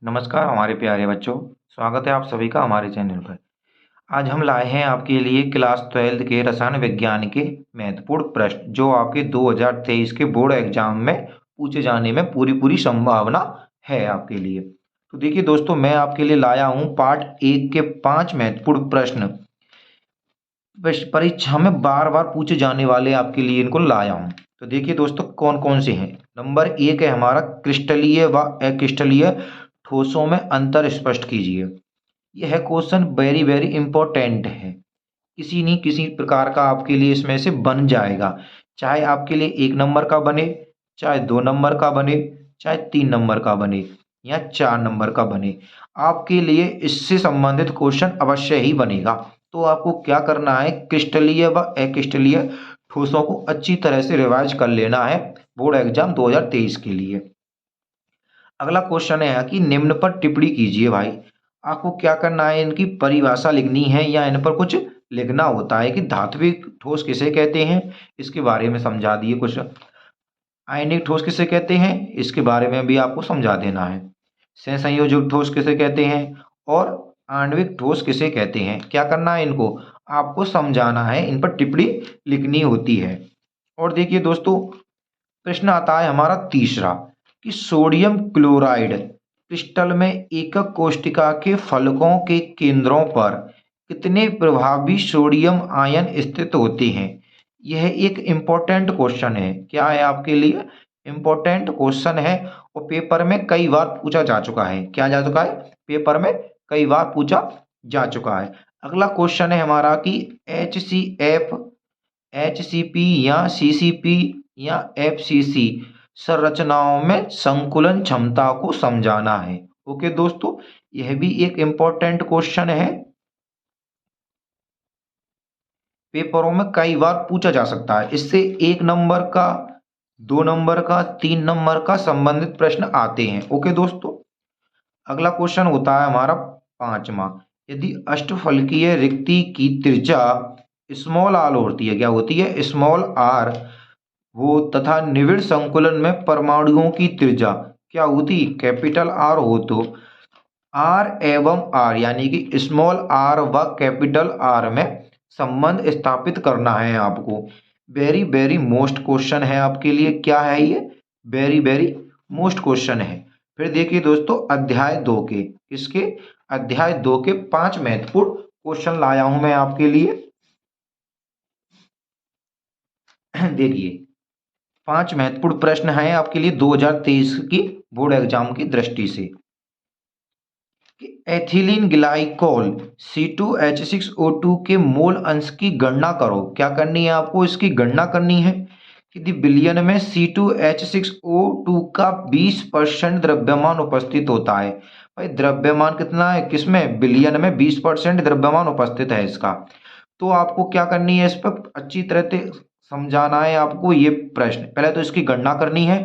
नमस्कार हमारे प्यारे बच्चों। स्वागत है आप सभी का हमारे चैनल पर। आज हम लाए हैं आपके लिए क्लास 12 के रसायन विज्ञान के महत्वपूर्ण प्रश्न जो आपके 2023 के बोर्ड एग्जाम में पूछे जाने में पूरी पूरी संभावना है आपके लिए। तो देखिए दोस्तों, मैं आपके लिए लाया हूं पार्ट 1 के 5 महत्वपूर्ण प्रश्न परीक्षा में बार बार पूछे जाने वाले आपके लिए इनको लाया हूं। तो देखिए दोस्तों, कौन कौन से हैं। नंबर 1 है हमारा क्रिस्टलीय व अक्रिस्टलीय ठोसों में अंतर स्पष्ट कीजिए। यह क्वेश्चन वेरी वेरी इंपॉर्टेंट है। किसी नहीं किसी प्रकार का आपके लिए इसमें से बन जाएगा, चाहे आपके लिए 1 नंबर का बने, चाहे 2 नंबर का बने, चाहे 3 नंबर का बने या 4 नंबर का बने, आपके लिए इससे संबंधित क्वेश्चन अवश्य ही बनेगा। तो आपको क्या करना है, क्रिस्टलीय व अक्रिस्टलीय ठोसों को अच्छी तरह से रिवाइज कर लेना है बोर्ड एग्जाम 2023 के लिए। अगला क्वेश्चन है कि निम्न पर टिप्पणी कीजिए। भाई आपको क्या करना है, इनकी परिभाषा लिखनी है या इन पर कुछ लिखना होता है कि धात्विक ठोस किसे कहते हैं, इसके बारे में समझा दिए। कुछ आयनिक ठोस किसे कहते हैं, इसके बारे में भी आपको समझा देना है। सहसंयोजक ठोस किसे कहते हैं और आणविक ठोस किसे कहते हैं, क्या करना है, इनको आपको समझाना है, इन पर टिप्पणी लिखनी होती है। और देखिए दोस्तों, प्रश्न आता है हमारा तीसरा कि सोडियम क्लोराइड क्रिस्टल में एकक कोशिका के फलकों के केंद्रों पर कितने प्रभावी सोडियम आयन स्थित होते हैं। यह एक इम्पोर्टेंट क्वेश्चन है। क्या है आपके लिए, इम्पोर्टेंट क्वेश्चन है और पेपर में कई बार पूछा जा चुका है। क्या जा चुका है, पेपर में कई बार पूछा जा चुका है। अगला क्वेश्चन है हमारा कि HCF, HCP या CCP या FCC संरचनाओं में संकुलन क्षमता को समझाना है। ओके दोस्तों, यह भी एक इम्पोर्टेंट क्वेश्चन है, पेपरों में कई बार पूछा जा सकता है। इससे 1 नंबर का, 2 नंबर का, 3 नंबर का संबंधित प्रश्न आते हैं। ओके दोस्तों, अगला क्वेश्चन होता है हमारा 5वां। यदि अष्टफलकीय रिक्ति की त्रिज्या स्मॉल आर होती है, क्या होती है, स्मॉल आर हो तथा निविड़ संकुलन में परमाणुओं की त्रिज्या क्या होती, कैपिटल आर हो, तो आर एवं आर यानी कि स्मॉल आर व कैपिटल आर में संबंध स्थापित करना है आपको। वेरी वेरी मोस्ट क्वेश्चन है आपके लिए। क्या है ये, वेरी वेरी मोस्ट क्वेश्चन है। फिर देखिए दोस्तों, अध्याय 2 के, इसके अध्याय 2 के 5 महत्वपूर्ण क्वेश्चन लाया हूं मैं आपके लिए। देखिए 5 महत्वपूर्ण प्रश्न हैं आपके लिए 2023 की बोर्ड एग्जाम की दृष्टि से। एथिलीन ग्लाइकोल C2H6O2 के मोल अंश की गणना करो। क्या करनी है आपको, इसकी गणना करनी है। यदि विलयन में C2H6O2 का 20% द्रव्यमान उपस्थित होता है। भाई द्रव्यमान कितना है, किसमें, विलयन में 20% द्रव्यमान उपस्थित है इसका। तो आपको क्या करनी है, इस पर अच्छी तरह से समझाना है आपको ये प्रश्न। पहले तो इसकी गणना करनी है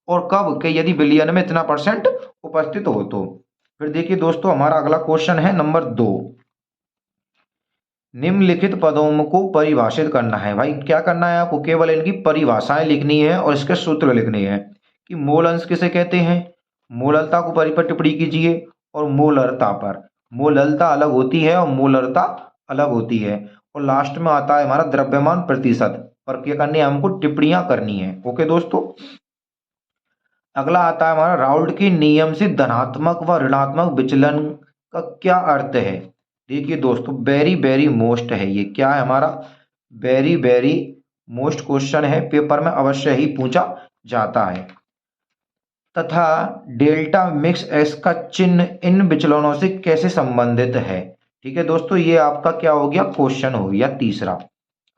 और कब, कि यदि विलयन में इतना परसेंट उपस्थित हो तो। फिर देखिए दोस्तों, हमारा अगला क्वेश्चन है नंबर 2। निम्नलिखित पदों को परिभाषित करना है। भाई क्या करना है आपको, केवल इनकी परिभाषाएं लिखनी है और इसके सूत्र लिखने हैं कि मोल अंश किसे कहते हैं, मोललता को पर टिप्पणी कीजिए और मोलरता पर। मोललता अलग होती है और मोलरता अलग होती है। और लास्ट में आता है हमारा द्रव्यमान प्रतिशत पर क्या करनी है, हमको टिप्पणियां करनी है। ओके दोस्तों, अगला आता है हमारा राउल्ट के नियम से धनात्मक व ऋणात्मक विचलन का क्या अर्थ है। देखिए दोस्तों, वेरी वेरी मोस्ट है ये। क्या है हमारा, वेरी वेरी मोस्ट क्वेश्चन है, पेपर में अवश्य ही पूछा जाता है। तथा डेल्टा मिक्स एक्स का चिन्ह इन विचलनों से कैसे संबंधित है। ठीक है दोस्तों, ये आपका क्या हो गया, क्वेश्चन हो गया तीसरा।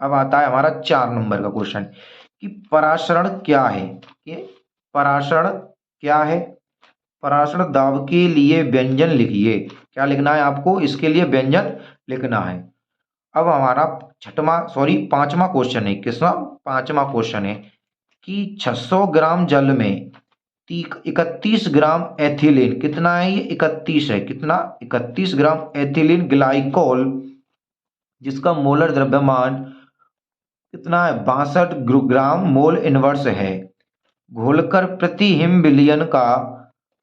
अब आता है हमारा 4 नंबर का क्वेश्चन कि परासरण क्या है। ये परासरण क्या है, परासरण दाब के लिए व्यंजन लिखिए। क्या लिखना है आपको, इसके लिए व्यंजन लिखना है। अब हमारा 5वां क्वेश्चन है। किसवा, 5वां क्वेश्चन है कि 600 ग्राम जल में 31 ग्राम एथिलीन, कितना है ये, 31 है, कितना, 31 ग्राम एथिलीन ग्लाइकोल जिसका मोलर द्रव्यमान कितना है, 62 ग्राम मोल इनवर्स है, घोलकर प्रति हिम विलयन का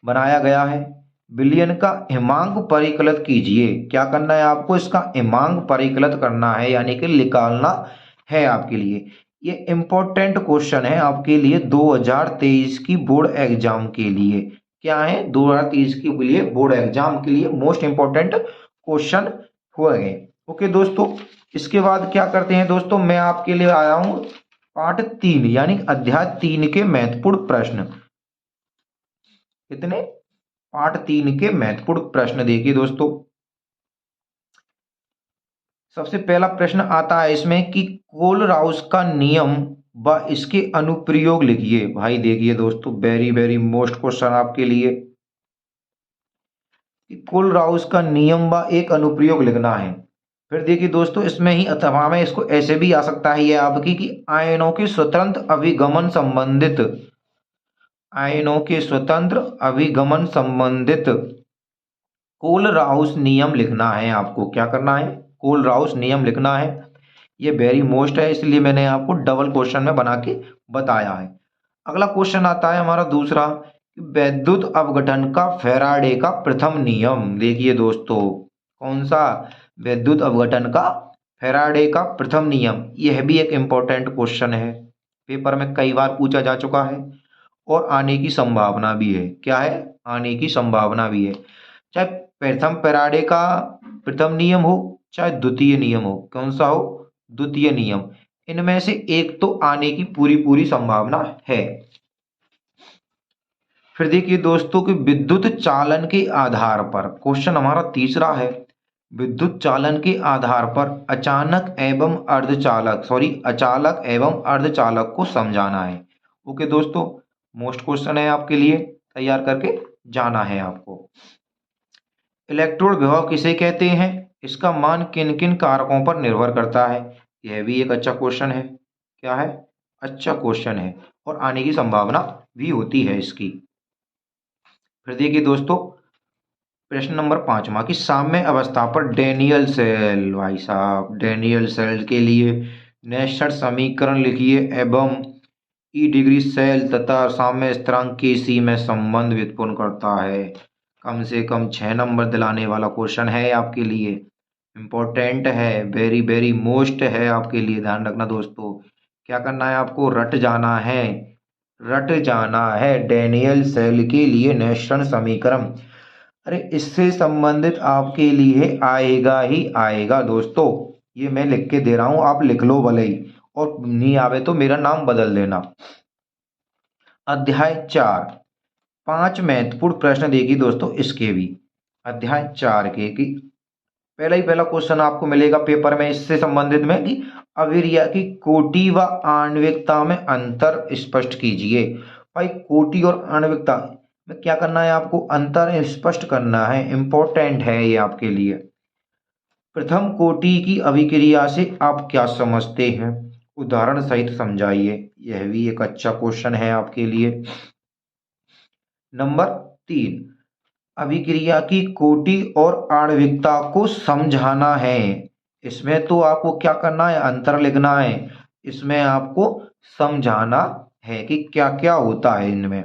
बनाया गया है। विलयन का हिमांक परिकलित कीजिए। क्या करना है आपको, इसका हिमांक परिकलित करना है, यानी कि निकालना है आपके लिए। ये इंपॉर्टेंट क्वेश्चन है आपके लिए 2023 की बोर्ड एग्जाम के लिए। क्या है, 2023 के लिए बोर्ड एग्जाम के लिए मोस्ट इंपॉर्टेंट क्वेश्चन हुए। ओके दोस्तों, इसके बाद क्या करते हैं दोस्तों, मैं आपके लिए आया हूं पार्ट 3 यानी अध्याय 3 के महत्वपूर्ण प्रश्न। कितने, पार्ट 3 के महत्वपूर्ण प्रश्न देखिए दोस्तों। सबसे पहला प्रश्न आता है इसमें कि कोलराउस का नियम व इसके अनुप्रयोग लिखिए। भाई देखिए दोस्तों, वेरी वेरी मोस्ट क्वेश्चन आपके लिए। कोलराउस का नियम व एक अनुप्रयोग लिखना है। फिर देखिए दोस्तों, इसमें ही अथवा में इसको ऐसे भी आ सकता है ये आपकी कि आयनों के स्वतंत्र अभिगमन संबंधित, आयनों के स्वतंत्र अभिगमन संबंधित कोलराउस नियम लिखना है आपको। क्या करना है, कोलराउस नियम लिखना है। ये वेरी मोस्ट है, इसलिए मैंने आपको डबल क्वेश्चन में बना के बताया है। अगला क्वेश्चन आता है हमारा दूसरा, वैद्युत अपघटन का फैराडे का प्रथम नियम। देखिए दोस्तों, कौन सा, वैद्युत अपघटन का फैराडे का प्रथम नियम। यह भी एक इम्पोर्टेंट क्वेश्चन है, पेपर में कई बार पूछा जा चुका है और आने की संभावना भी है। क्या है, आने की संभावना भी है। चाहे प्रथम फैराडे का प्रथम नियम हो, चाहे द्वितीय नियम हो, कौन सा हो, द्वितीय नियम, इनमें से एक तो आने की पूरी पूरी संभावना है। फिर देखिए दोस्तों कि विद्युत चालन के आधार पर, क्वेश्चन हमारा तीसरा है, विद्युत चालन के आधार पर अचानक एवं अर्धचालक अचालक एवं अर्धचालक को समझाना है। ओके दोस्तों, मोस्ट क्वेश्चन है आपके लिए, तैयार करके जाना है आपको। इलेक्ट्रोड विभव किसे कहते हैं, इसका मान किन किन कारकों पर निर्भर करता है। यह भी एक अच्छा क्वेश्चन है। क्या है, अच्छा क्वेश्चन है और आने की संभावना भी होती है इसकी। फिर देखिए दोस्तों, प्रश्न नंबर 5वां कि साम्य अवस्था पर डैनियल सेल, भाई साहब डैनियल सेल के लिए नेस्टर समीकरण लिखिए एवं ई डिग्री सेल तथा साम्य स्थिरांक के सी में संबंध व्युत्पन्न करता है। कम से कम 6 नंबर दिलाने वाला क्वेश्चन है आपके लिए, इम्पोर्टेंट है, वेरी वेरी मोस्ट है आपके लिए। ध्यान रखना दोस्तों, क्या करना है आपको, रट जाना है, रट जाना है डैनियल सेल के लिए नेस्टर समीकरण। अरे इससे संबंधित आपके लिए आएगा ही आएगा दोस्तों, ये मैं लिख के दे रहा हूं, आप लिख लो भले ही, और नहीं आवे तो मेरा नाम बदल देना। अध्याय 4, 5 महत्वपूर्ण प्रश्न देखिए दोस्तों इसके भी। अध्याय 4 के कि पहला क्वेश्चन आपको मिलेगा पेपर में इससे संबंधित में कि अवीरिया की कोटि व आणविकता में अंतर स्पष्ट कीजिए। भाई कोटि और आणविकता में क्या करना है आपको, अंतर स्पष्ट करना है, इंपॉर्टेंट है ये आपके लिए। प्रथम कोटि की अभिक्रिया से आप क्या समझते हैं, उदाहरण सहित समझाइए। यह भी एक अच्छा क्वेश्चन है आपके लिए। नंबर 3, अभिक्रिया की कोटि और आणविकता को समझाना है। इसमें तो आपको क्या करना है, अंतर लिखना है, इसमें आपको समझाना है कि क्या क्या होता है इनमें।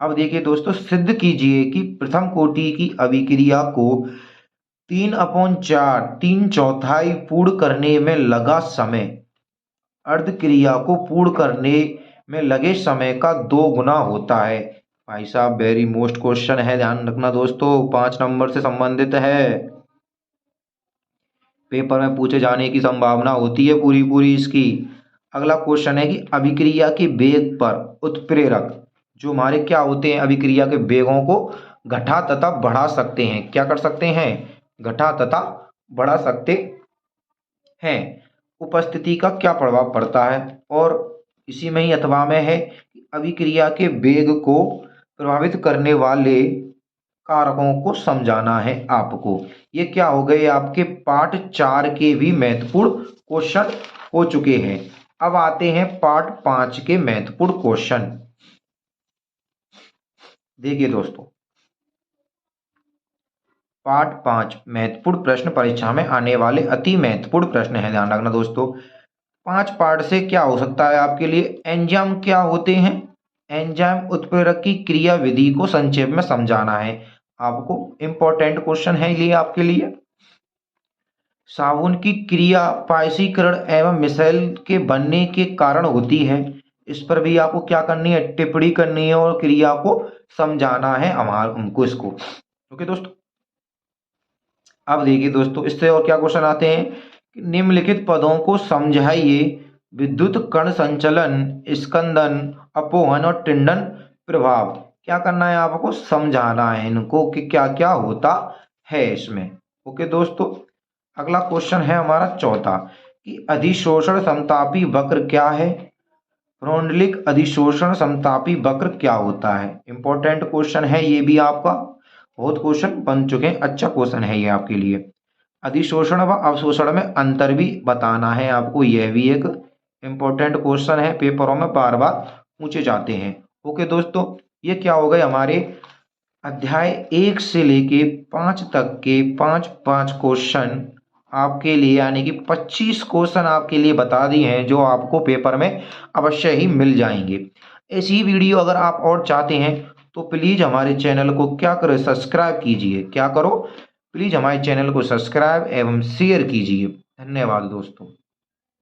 अब देखिए दोस्तों, सिद्ध कीजिए कि प्रथम कोटि की अभिक्रिया को 3/4 3/4 पूर्ण करने में लगा समय अर्ध क्रिया को पूर्ण करने में लगे समय का 2 गुना होता है। भाई साहब वेरी मोस्ट क्वेश्चन है, ध्यान रखना दोस्तों, 5 नंबर से संबंधित है, पेपर में पूछे जाने की संभावना होती है पूरी पूरी इसकी। अगला क्वेश्चन है कि अभिक्रिया के वेग पर उत्प्रेरक जो हमारे क्या होते हैं, अभिक्रिया के वेगों को घटा तथा बढ़ा सकते हैं। क्या कर सकते हैं, घटा तथा बढ़ा सकते हैं। उपस्थिति का क्या प्रभाव पड़ता है, और इसी में ही अथवा में है कि अभिक्रिया के वेग को प्रभावित करने वाले कारकों को समझाना है आपको। ये क्या हो गए, आपके पार्ट 4 के भी महत्वपूर्ण क्वेश्चन हो चुके हैं। अब आते हैं पार्ट 5 के महत्वपूर्ण क्वेश्चन। देखिए दोस्तों, पार्ट 5 महत्वपूर्ण प्रश्न, परीक्षा में आने वाले अति महत्वपूर्ण प्रश्न है, ध्यान रखना दोस्तों। 5 पार्ट से क्या हो सकता है आपके लिए, एंजाइम क्या होते हैं, एंजाइम उत्प्रेरक की क्रिया विधि को संक्षेप में समझाना है। आपको इम्पोर्टेंट क्वेश्चन है ये आपके लिए। साबुन की क्रिया पायसीकरण एवं मिसाइल के बनने के कारण होती है। इस पर भी आपको क्या करनी है, टिप्पणी करनी है और क्रिया को समझाना है हमको इसको। ओके दोस्तों, अब देखिए दोस्तों, इससे और क्या क्वेश्चन आते हैं। निम्नलिखित पदों को समझाइए। विद्युत कण संचलन, स्कंदन, अपोहन और टिंडन प्रभाव। क्या करना है, आपको समझाना है इनको कि क्या क्या होता है इसमें। ओके दोस्तों, अगला क्वेश्चन है हमारा चौथा कि अधिशोषण समतापी वक्र क्या है। फ्रोंडलिक अधिशोषण समतापी वक्र क्या होता है। इंपॉर्टेंट क्वेश्चन है ये भी, आपका बहुत क्वेश्चन बन चुके हैं, अच्छा क्वेश्चन है ये आपके लिए। अधिशोषण व अवशोषण में अंतर भी बताना है आपको, यह भी एक इम्पोर्टेंट क्वेश्चन है, पेपरों में बार बार पूछे जाते हैं। ओके दोस्तों, ये क्या हो गए हमारे अध्याय 1 से लेके 5 तक के 5 क्वेश्चन आपके लिए, यानी कि 25 क्वेश्चन आपके लिए बता दिए हैं जो आपको पेपर में अवश्य ही मिल जाएंगे। ऐसी वीडियो अगर आप और चाहते हैं तो प्लीज़ हमारे चैनल को क्या करो, सब्सक्राइब कीजिए। क्या करो, प्लीज़ हमारे चैनल को सब्सक्राइब एवं शेयर कीजिए। धन्यवाद दोस्तों।